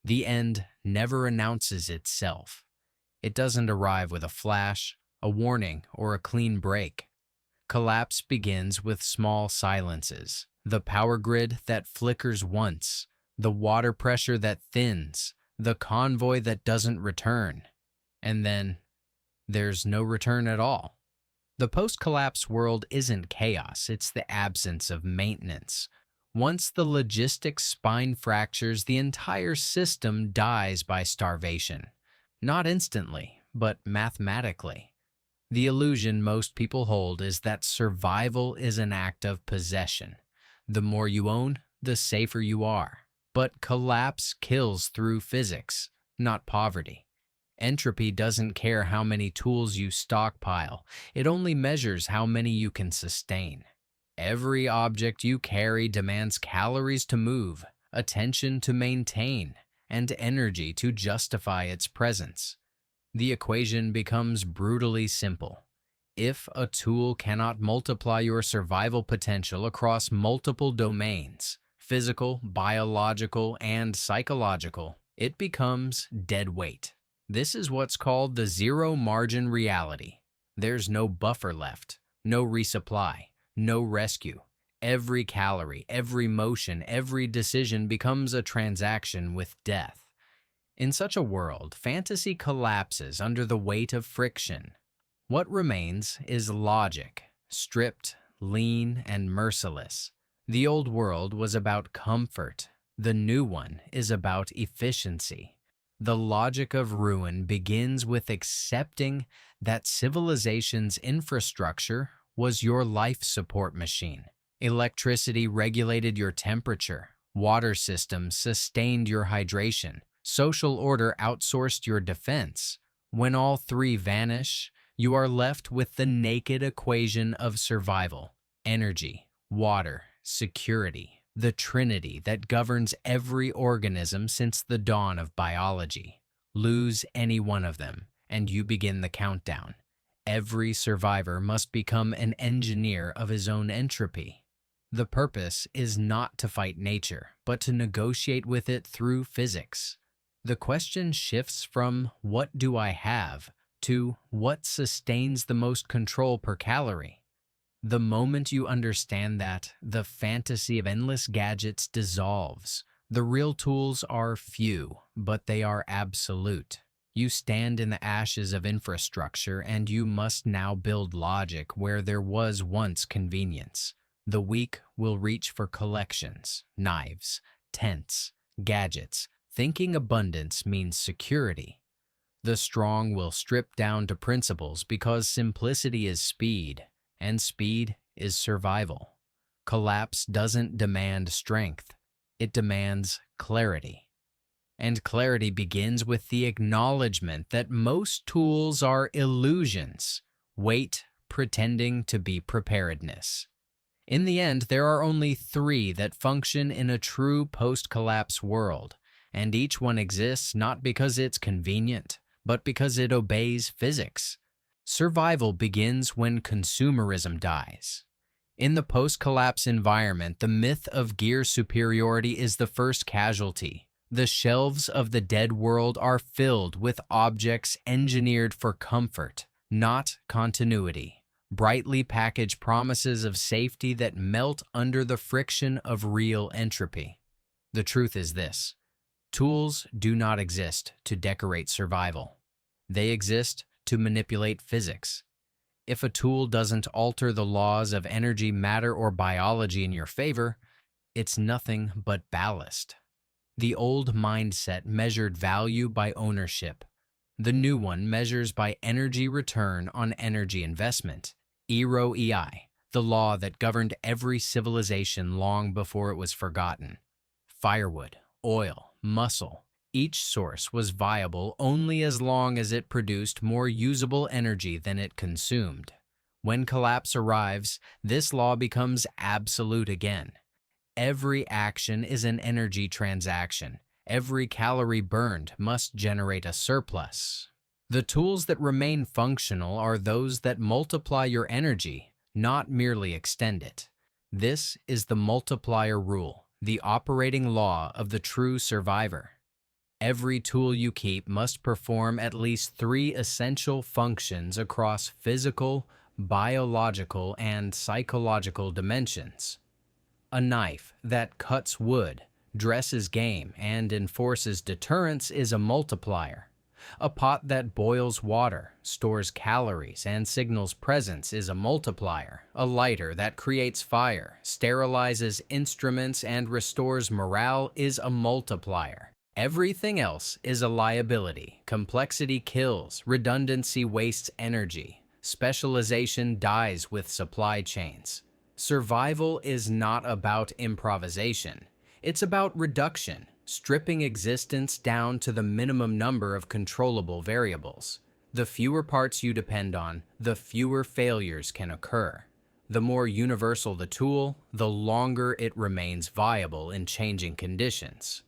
The end never announces itself. It doesn't arrive with a flash, a warning, or a clean break. Collapse begins with small silences. The power grid that flickers once, the water pressure that thins, the convoy that doesn't return. And then there's no return at all. The post-collapse world isn't chaos, it's the absence of maintenance. Once the logistics spine fractures, the entire system dies by starvation. Not instantly, but mathematically. The illusion most people hold is that survival is an act of possession. The more you own, the safer you are. But collapse kills through physics, not poverty. Entropy doesn't care how many tools you stockpile. It only measures how many you can sustain. Every object you carry demands calories to move, attention to maintain, and energy to justify its presence. The equation becomes brutally simple. If a tool cannot multiply your survival potential across multiple domains, physical, biological, and psychological, it becomes dead weight. This is what's called the zero-margin reality. There's no buffer left, no resupply, no rescue. Every calorie, every motion, every decision becomes a transaction with death. In such a world, fantasy collapses under the weight of friction. What remains is logic, stripped, lean, and merciless. The old world was about comfort. The new one is about efficiency. The logic of ruin begins with accepting that civilization's infrastructure was your life support machine. Electricity regulated your temperature. Water systems sustained your hydration. Social order outsourced your defense. When all three vanish, you are left with the naked equation of survival: energy, water, security. The trinity that governs every organism since the dawn of biology. Lose any one of them, and you begin the countdown. Every survivor must become an engineer of his own entropy. The purpose is not to fight nature, but to negotiate with it through physics. The question shifts from "what do I have?" to "what sustains the most control per calorie?" The moment you understand that, the fantasy of endless gadgets dissolves. The real tools are few, but they are absolute. You stand in the ashes of infrastructure, and you must now build logic where there was once convenience. The weak will reach for collections, knives, tents, gadgets. Thinking abundance means security. The strong will strip down to principles because simplicity is speed. And speed is survival. Collapse doesn't demand strength. It demands clarity. And clarity begins with the acknowledgement that most tools are illusions, weight pretending to be preparedness. In the end, there are only three that function in a true post-collapse world, and each one exists not because it's convenient, but because it obeys physics. Survival begins when consumerism dies. In the post-collapse environment, the myth of gear superiority is the first casualty. The shelves of the dead world are filled with objects engineered for comfort, not continuity. Brightly packaged promises of safety that melt under the friction of real entropy. The truth is this: tools do not exist to decorate survival. They exist to manipulate physics. If a tool doesn't alter the laws of energy, matter, or biology in your favor, it's nothing but ballast. The old mindset measured value by ownership. The new one measures by energy return on energy investment. ERO-EI, the law that governed every civilization long before it was forgotten. Firewood, oil, muscle. Each source was viable only as long as it produced more usable energy than it consumed. When collapse arrives, this law becomes absolute again. Every action is an energy transaction. Every calorie burned must generate a surplus. The tools that remain functional are those that multiply your energy, not merely extend it. This is the multiplier rule, the operating law of the true survivor. Every tool you keep must perform at least three essential functions across physical, biological, and psychological dimensions. A knife that cuts wood, dresses game, and enforces deterrence is a multiplier. A pot that boils water, stores calories, and signals presence is a multiplier. A lighter that creates fire, sterilizes instruments, and restores morale is a multiplier. Everything else is a liability. Complexity kills, redundancy wastes energy, specialization dies with supply chains. Survival is not about improvisation. It's about reduction, stripping existence down to the minimum number of controllable variables. The fewer parts you depend on, the fewer failures can occur. The more universal the tool, the longer it remains viable in changing conditions.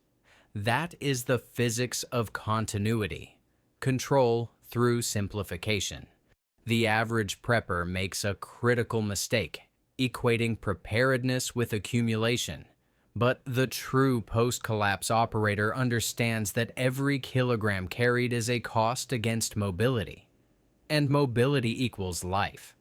That is the physics of continuity. Control through simplification. The average prepper makes a critical mistake, equating preparedness with accumulation. But the true post-collapse operator understands that every kilogram carried is a cost against mobility. And mobility equals life.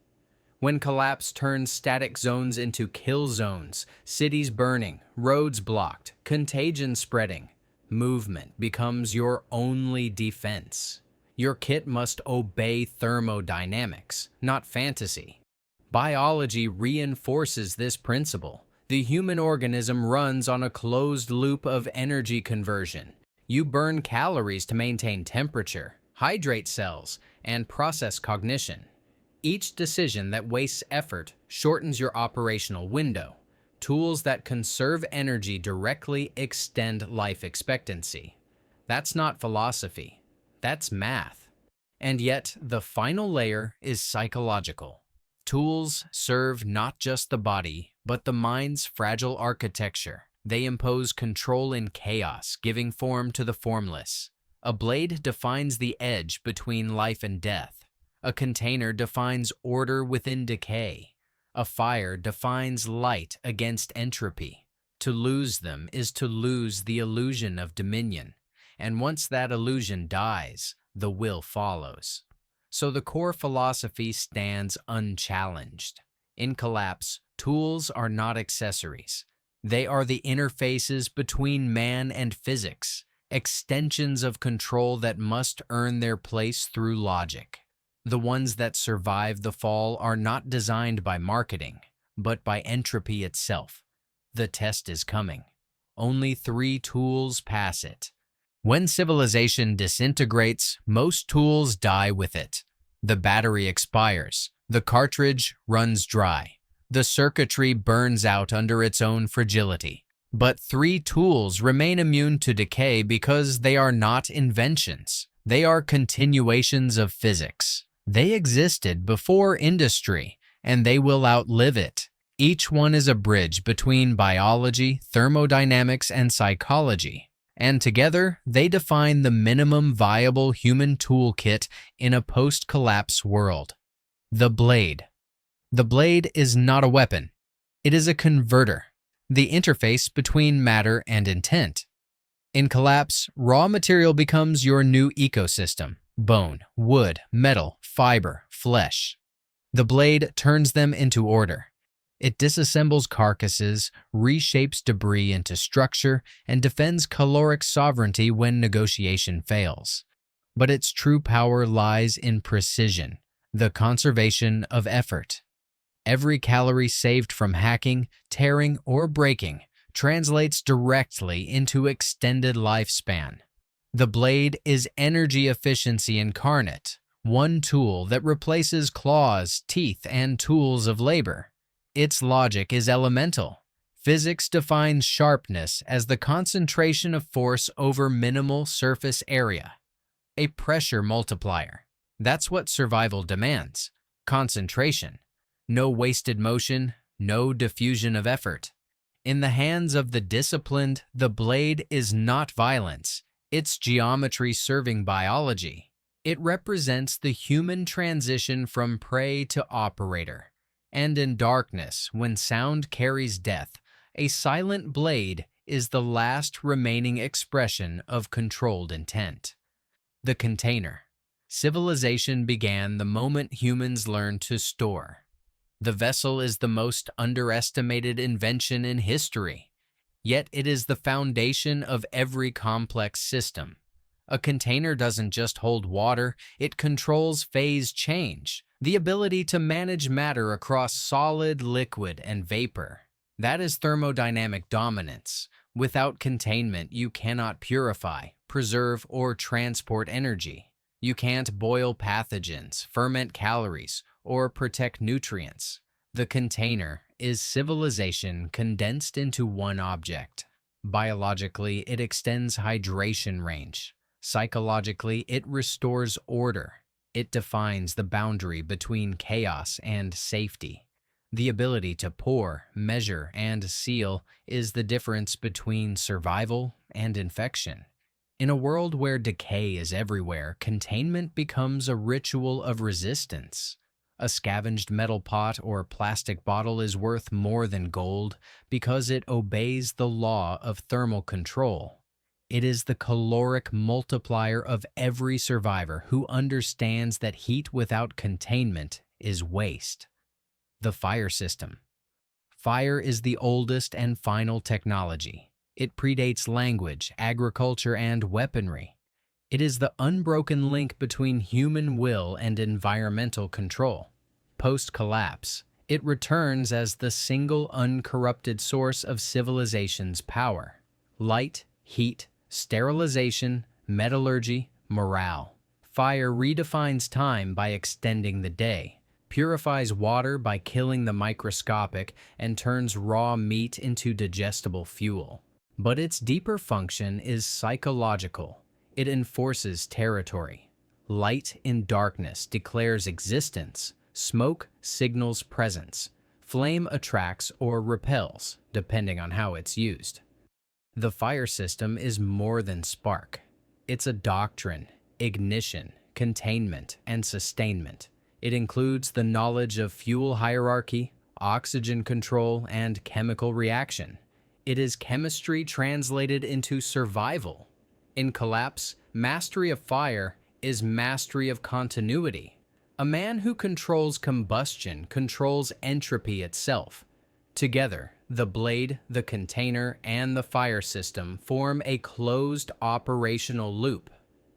When collapse turns static zones into kill zones, cities burning, roads blocked, contagion spreading, movement becomes your only defense. Your kit must obey thermodynamics, not fantasy. Biology reinforces this principle. The human organism runs on a closed loop of energy conversion. You burn calories to maintain temperature, hydrate cells, and process cognition. Each decision that wastes effort shortens your operational window. Tools that conserve energy directly extend life expectancy. That's not philosophy. That's math. And yet, the final layer is psychological. Tools serve not just the body, but the mind's fragile architecture. They impose control in chaos, giving form to the formless. A blade defines the edge between life and death. A container defines order within decay. A fire defines light against entropy. To lose them is to lose the illusion of dominion. And once that illusion dies, the will follows. So the core philosophy stands unchallenged. In collapse, tools are not accessories. They are the interfaces between man and physics, extensions of control that must earn their place through logic. The ones that survive the fall are not designed by marketing, but by entropy itself. The test is coming. Only 3 tools pass it. When civilization disintegrates, most tools die with it. The battery expires. The cartridge runs dry. The circuitry burns out under its own fragility. But 3 tools remain immune to decay because they are not inventions. They are continuations of physics. They existed before industry, and they will outlive it. Each one is a bridge between biology, thermodynamics, and psychology, and together they define the minimum viable human toolkit in a post-collapse world. The blade. The blade is not a weapon. It is a converter, the interface between matter and intent. In collapse, raw material becomes your new ecosystem. Bone, wood, metal, fiber, flesh. The blade turns them into order. It disassembles carcasses, reshapes debris into structure, and defends caloric sovereignty when negotiation fails. But its true power lies in precision, the conservation of effort. Every calorie saved from hacking, tearing, or breaking translates directly into extended lifespan. The blade is energy efficiency incarnate, one tool that replaces claws, teeth, and tools of labor. Its logic is elemental. Physics defines sharpness as the concentration of force over minimal surface area. A pressure multiplier. That's what survival demands. Concentration. No wasted motion, no diffusion of effort. In the hands of the disciplined, the blade is not violence. It's geometry serving biology. It represents the human transition from prey to operator. And in darkness, when sound carries death, a silent blade is the last remaining expression of controlled intent. The container. Civilization began the moment humans learned to store. The vessel is the most underestimated invention in history, yet it is the foundation of every complex system. A container doesn't just hold water, it controls phase change, the ability to manage matter across solid, liquid, and vapor. That is thermodynamic dominance. Without containment, you cannot purify, preserve, or transport energy. You can't boil pathogens, ferment calories, or protect nutrients. The container is civilization condensed into one object. Biologically, it extends hydration range. Psychologically, it restores order. It defines the boundary between chaos and safety. The ability to pour, measure, and seal is the difference between survival and infection. In a world where decay is everywhere, containment becomes a ritual of resistance. A scavenged metal pot or plastic bottle is worth more than gold because it obeys the law of thermal control. It is the caloric multiplier of every survivor who understands that heat without containment is waste. The fire system. Fire is the oldest and final technology. It predates language, agriculture, and weaponry. It is the unbroken link between human will and environmental control. Post-collapse, it returns as the single uncorrupted source of civilization's power. Light, heat, sterilization, metallurgy, morale. Fire redefines time by extending the day, purifies water by killing the microscopic, and turns raw meat into digestible fuel. But its deeper function is psychological. It enforces territory. Light in darkness declares existence. Smoke signals presence. Flame attracts or repels, depending on how it's used. The fire system is more than spark. It's a doctrine, ignition, containment, and sustainment. It includes the knowledge of fuel hierarchy, oxygen control, and chemical reaction. It is chemistry translated into survival. In collapse, mastery of fire is mastery of continuity. A man who controls combustion controls entropy itself. Together, the blade, the container, and the fire system form a closed operational loop.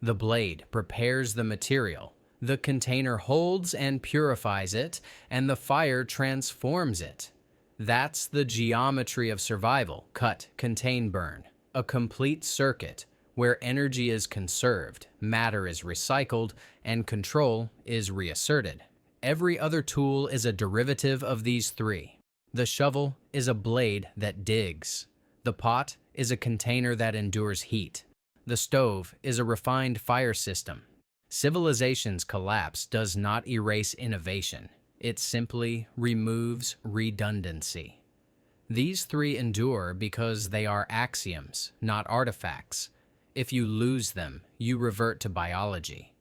The blade prepares the material. The container holds and purifies it, and the fire transforms it. That's the geometry of survival: cut, contain, burn. A complete circuit where energy is conserved, matter is recycled, and control is reasserted. Every other tool is a derivative of these three. The shovel is a blade that digs. The pot is a container that endures heat. The stove is a refined fire system. Civilization's collapse does not erase innovation. It simply removes redundancy. These three endure because they are axioms, not artifacts. If you lose them, you revert to biology.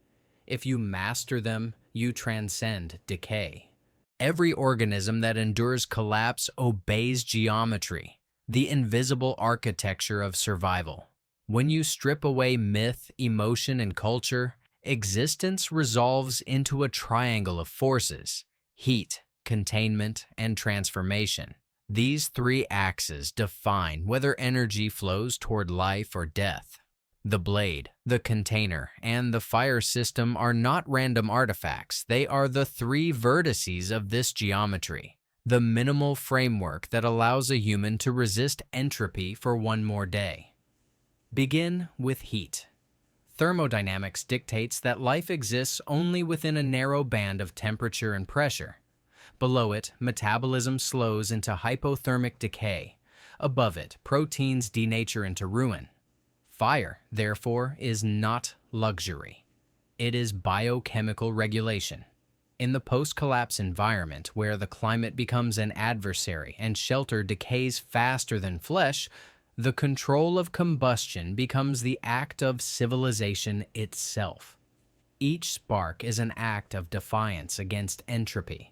If you master them, you transcend decay. Every organism that endures collapse obeys geometry, the invisible architecture of survival. When you strip away myth, emotion, and culture, existence resolves into a triangle of forces: heat, containment, and transformation. These three axes define whether energy flows toward life or death. The blade, the container, and the fire system are not random artifacts. They are the three vertices of this geometry, the minimal framework that allows a human to resist entropy for one more day. Begin with heat. Thermodynamics dictates that life exists only within a narrow band of temperature and pressure. Below it, metabolism slows into hypothermic decay. Above it, proteins denature into ruin. Fire, therefore, is not luxury. It is biochemical regulation. In the post-collapse environment, where the climate becomes an adversary and shelter decays faster than flesh, the control of combustion becomes the act of civilization itself. Each spark is an act of defiance against entropy.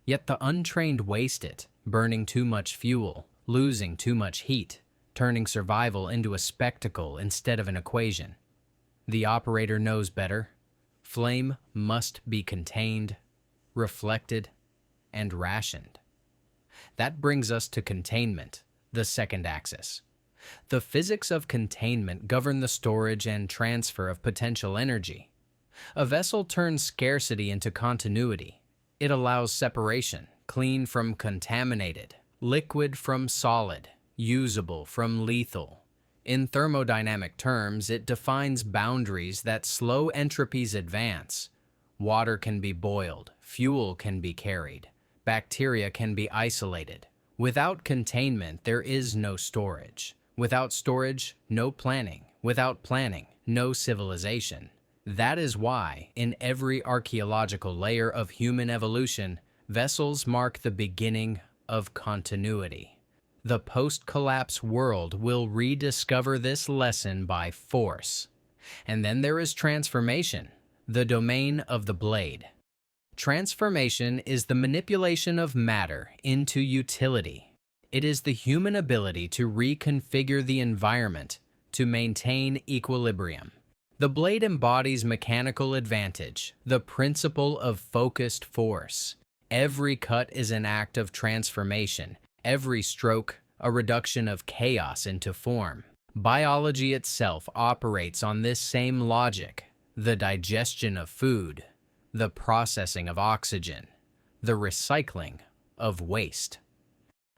Yet the untrained waste it, burning too much fuel, losing too much heat. turning survival into a spectacle instead of an equation. The operator knows better. Flame must be contained, reflected, and rationed. That brings us to containment, the second axis. The physics of containment govern the storage and transfer of potential energy. A vessel turns scarcity into continuity. It allows separation, clean from contaminated, liquid from solid, usable from lethal. In thermodynamic terms, it defines boundaries that slow entropy's advance. Water can be boiled, fuel can be carried, bacteria can be isolated. Without containment, there is no storage. Without storage, no planning. Without planning, no civilization. That is why, in every archaeological layer of human evolution, vessels mark the beginning of continuity. The post-collapse world will rediscover this lesson by force. And then there is transformation, the domain of the blade. Transformation is the manipulation of matter into utility. It is the human ability to reconfigure the environment to maintain equilibrium. The blade embodies mechanical advantage, the principle of focused force. Every cut is an act of transformation, every stroke a reduction of chaos into form. Biology itself operates on this same logic: the digestion of food, the processing of oxygen, the recycling of waste.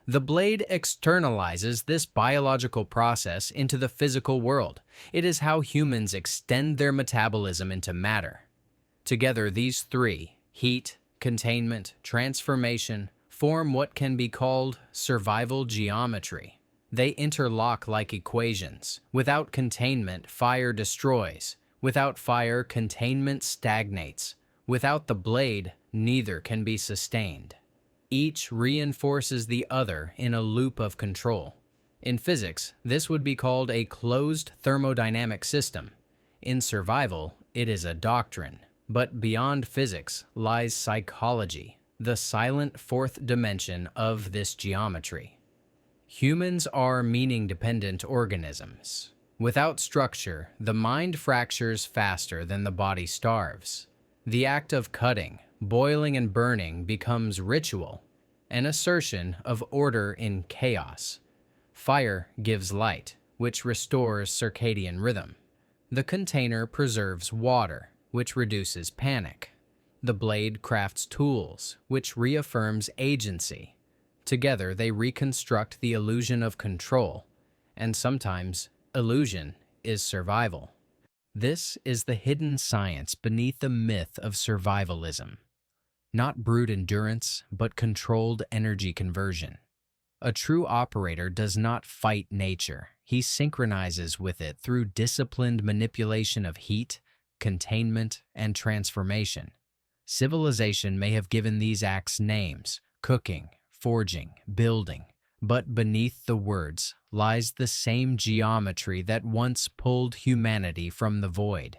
The blade externalizes this biological process into the physical world. It is how humans extend their metabolism into matter. Together, these three, heat, containment, transformation, form what can be called survival geometry. They interlock like equations. Without containment, fire destroys. Without fire, containment stagnates. Without the blade, neither can be sustained. Each reinforces the other in a loop of control. In physics, this would be called a closed thermodynamic system. In survival, it is a doctrine. But beyond physics lies psychology, the silent fourth dimension of this geometry. Humans are meaning-dependent organisms. Without structure, the mind fractures faster than the body starves. The act of cutting, boiling and burning becomes ritual, an assertion of order in chaos. Fire gives light, which restores circadian rhythm. The container preserves water, which reduces panic. The blade crafts tools, which reaffirms agency. Together, they reconstruct the illusion of control, and sometimes illusion is survival. This is the hidden science beneath the myth of survivalism. Not brute endurance, but controlled energy conversion. A true operator does not fight nature. He synchronizes with it through disciplined manipulation of heat, containment, and transformation. Civilization may have given these acts names: cooking, forging, building. But beneath the words lies the same geometry that once pulled humanity from the void.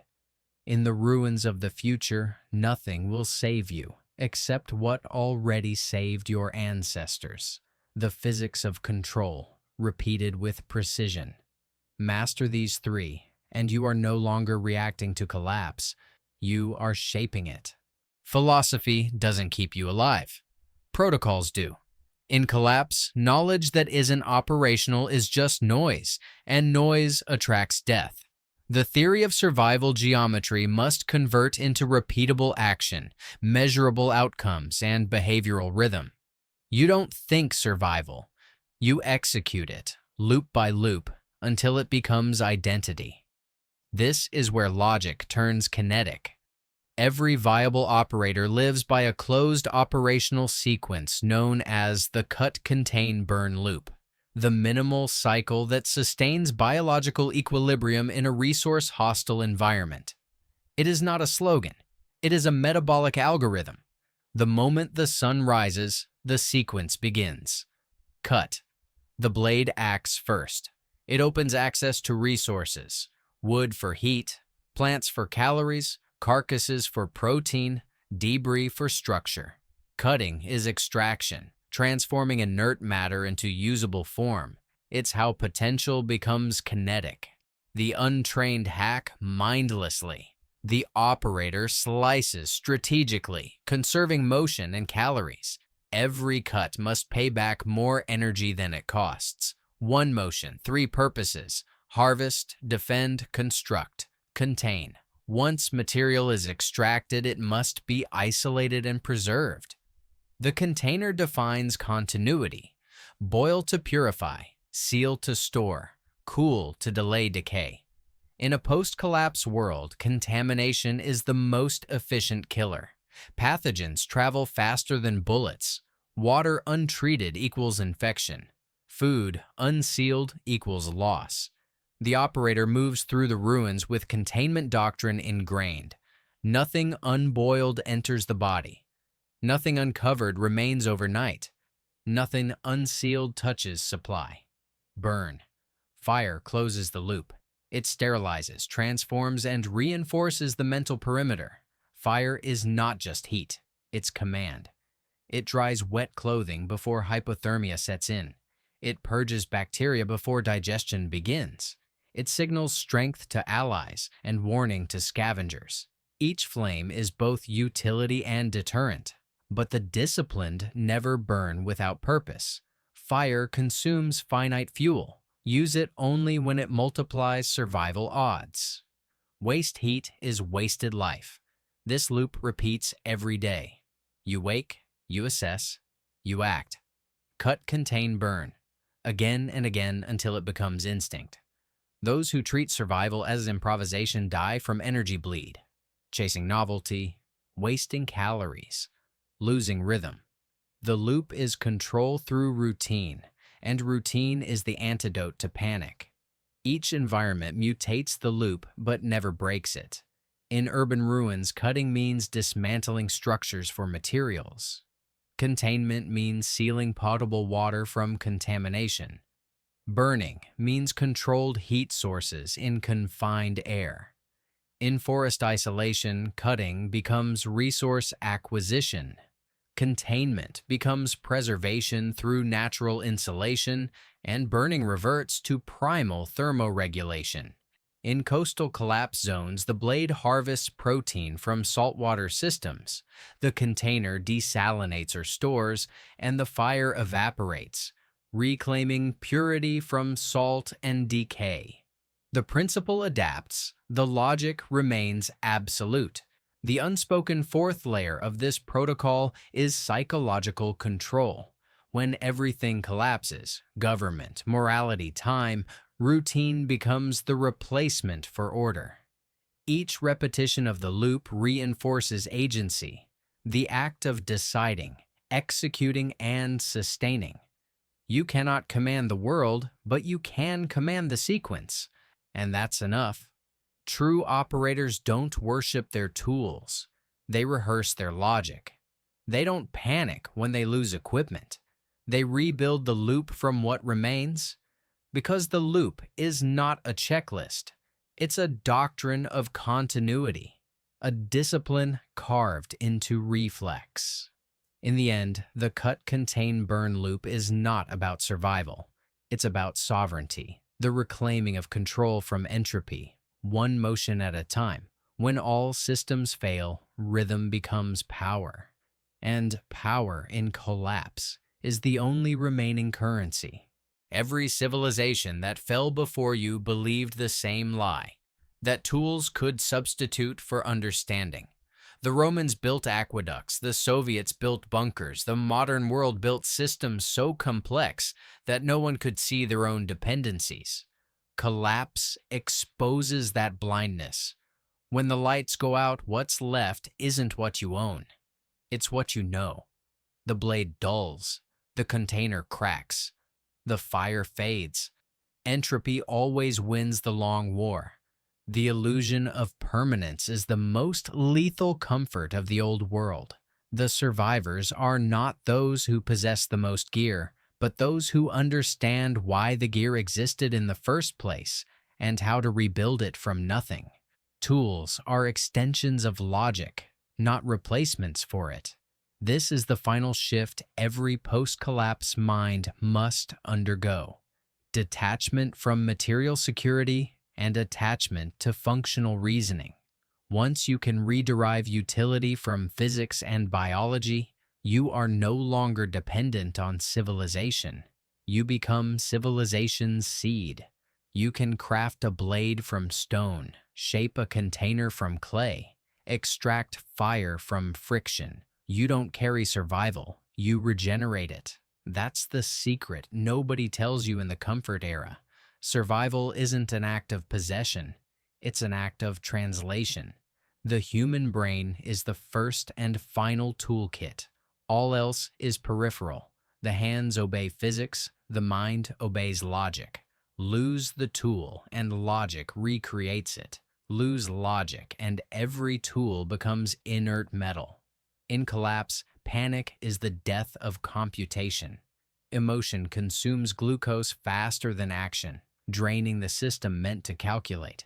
In the ruins of the future, nothing will save you except what already saved your ancestors: the physics of control, repeated with precision. Master these three, and you are no longer reacting to collapse. You are shaping it. Philosophy doesn't keep you alive. Protocols do. In collapse, knowledge that isn't operational is just noise, and noise attracts death. The theory of survival geometry must convert into repeatable action, measurable outcomes, and behavioral rhythm. You don't think survival. You execute it, loop by loop, until it becomes identity. This is where logic turns kinetic. Every viable operator lives by a closed operational sequence known as the cut-contain-burn loop, the minimal cycle that sustains biological equilibrium in a resource-hostile environment. It is not a slogan. It is a metabolic algorithm. The moment the sun rises, the sequence begins. Cut. The blade acts first. It opens access to resources: wood for heat, plants for calories, carcasses for protein, debris for structure. Cutting is extraction, transforming inert matter into usable form. It's how potential becomes kinetic. The untrained hack mindlessly. The operator slices strategically, conserving motion and calories. Every cut must pay back more energy than it costs. One motion, three purposes: harvest, defend, construct, contain. Once material is extracted, it must be isolated and preserved. The container defines continuity: boil to purify, seal to store, cool to delay decay. In a post-collapse world, contamination is the most efficient killer. Pathogens travel faster than bullets. Water untreated equals infection. Food unsealed equals loss. The operator moves through the ruins with containment doctrine ingrained. Nothing unboiled enters the body. Nothing uncovered remains overnight. Nothing unsealed touches supply. Burn. Fire closes the loop. It sterilizes, transforms, and reinforces the mental perimeter. Fire is not just heat, it's command. It dries wet clothing before hypothermia sets in. It purges bacteria before digestion begins. It signals strength to allies and warning to scavengers. Each flame is both utility and deterrent, but the disciplined never burn without purpose. Fire consumes finite fuel. Use it only when it multiplies survival odds. Waste heat is wasted life. This loop repeats every day. You wake, you assess, you act. Cut, contain, burn. Again and again until it becomes instinct. Those who treat survival as improvisation die from energy bleed, chasing novelty, wasting calories, losing rhythm. The loop is control through routine, and routine is the antidote to panic. Each environment mutates the loop but never breaks it. In urban ruins, cutting means dismantling structures for materials. Containment means sealing potable water from contamination. Burning means controlled heat sources in confined air. In forest isolation, cutting becomes resource acquisition. Containment becomes preservation through natural insulation, and burning reverts to primal thermoregulation. In coastal collapse zones, the blade harvests protein from saltwater systems. The container desalinates or stores, and the fire evaporates, reclaiming purity from salt and decay. The principle adapts, the logic remains absolute. The unspoken fourth layer of this protocol is psychological control. When everything collapses, government, morality, time, routine becomes the replacement for order. Each repetition of the loop reinforces agency, the act of deciding, executing, and sustaining. You cannot command the world, but you can command the sequence, and that's enough. True operators don't worship their tools. They rehearse their logic. They don't panic when they lose equipment. They rebuild the loop from what remains. Because the loop is not a checklist. It's a doctrine of continuity, a discipline carved into reflex. In the end, the cut, contain, burn loop is not about survival. It's about sovereignty, the reclaiming of control from entropy, one motion at a time. When all systems fail, rhythm becomes power. And power in collapse is the only remaining currency. Every civilization that fell before you believed the same lie, that tools could substitute for understanding. The Romans built aqueducts, the Soviets built bunkers, the modern world built systems so complex that no one could see their own dependencies. Collapse exposes that blindness. When the lights go out, what's left isn't what you own. It's what you know. The blade dulls. The container cracks. The fire fades. Entropy always wins the long war. The illusion of permanence is the most lethal comfort of the old world. The survivors are not those who possess the most gear, but those who understand why the gear existed in the first place and how to rebuild it from nothing. Tools are extensions of logic, not replacements for it. This is the final shift every post-collapse mind must undergo. detachment from material security, and attachment to functional reasoning. Once you can rederive utility from physics and biology, you are no longer dependent on civilization. You become civilization's seed. You can craft a blade from stone, shape a container from clay, extract fire from friction. You don't carry survival, you regenerate it. That's the secret nobody tells you in the comfort era. Survival isn't an act of possession, it's an act of translation. The human brain is the first and final toolkit. All else is peripheral. The hands obey physics, the mind obeys logic. Lose the tool and logic recreates it. Lose logic and every tool becomes inert metal. In collapse, panic is the death of computation. Emotion consumes glucose faster than action, draining the system meant to calculate.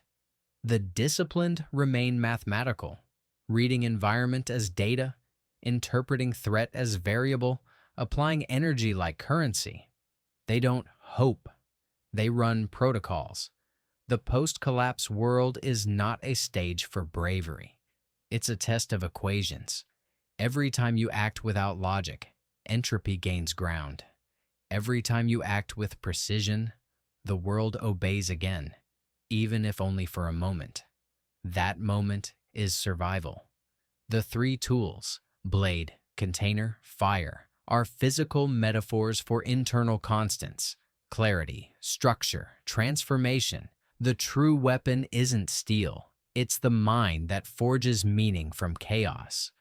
The disciplined remain mathematical, reading environment as data, interpreting threat as variable, applying energy like currency. They don't hope. They run protocols. The post-collapse world is not a stage for bravery. It's a test of equations. Every time you act without logic, entropy gains ground. Every time you act with precision, the world obeys again, even if only for a moment. That moment is survival. The three tools, blade, container, fire, are physical metaphors for internal constants: clarity, structure, transformation. The true weapon isn't steel. It's the mind that forges meaning from chaos.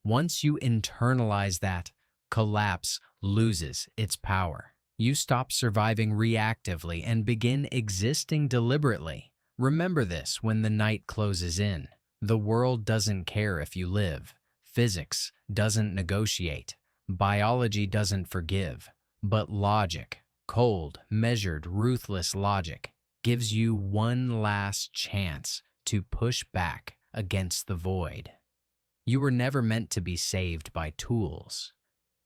Once you internalize that, collapse loses its power. You stop surviving reactively and begin existing deliberately. Remember this when the night closes in. The world doesn't care if you live. Physics doesn't negotiate. Biology doesn't forgive. But logic, cold, measured, ruthless logic, gives you one last chance to push back against the void. You were never meant to be saved by tools.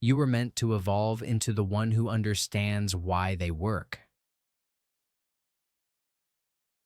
You were meant to evolve into the one who understands why they work.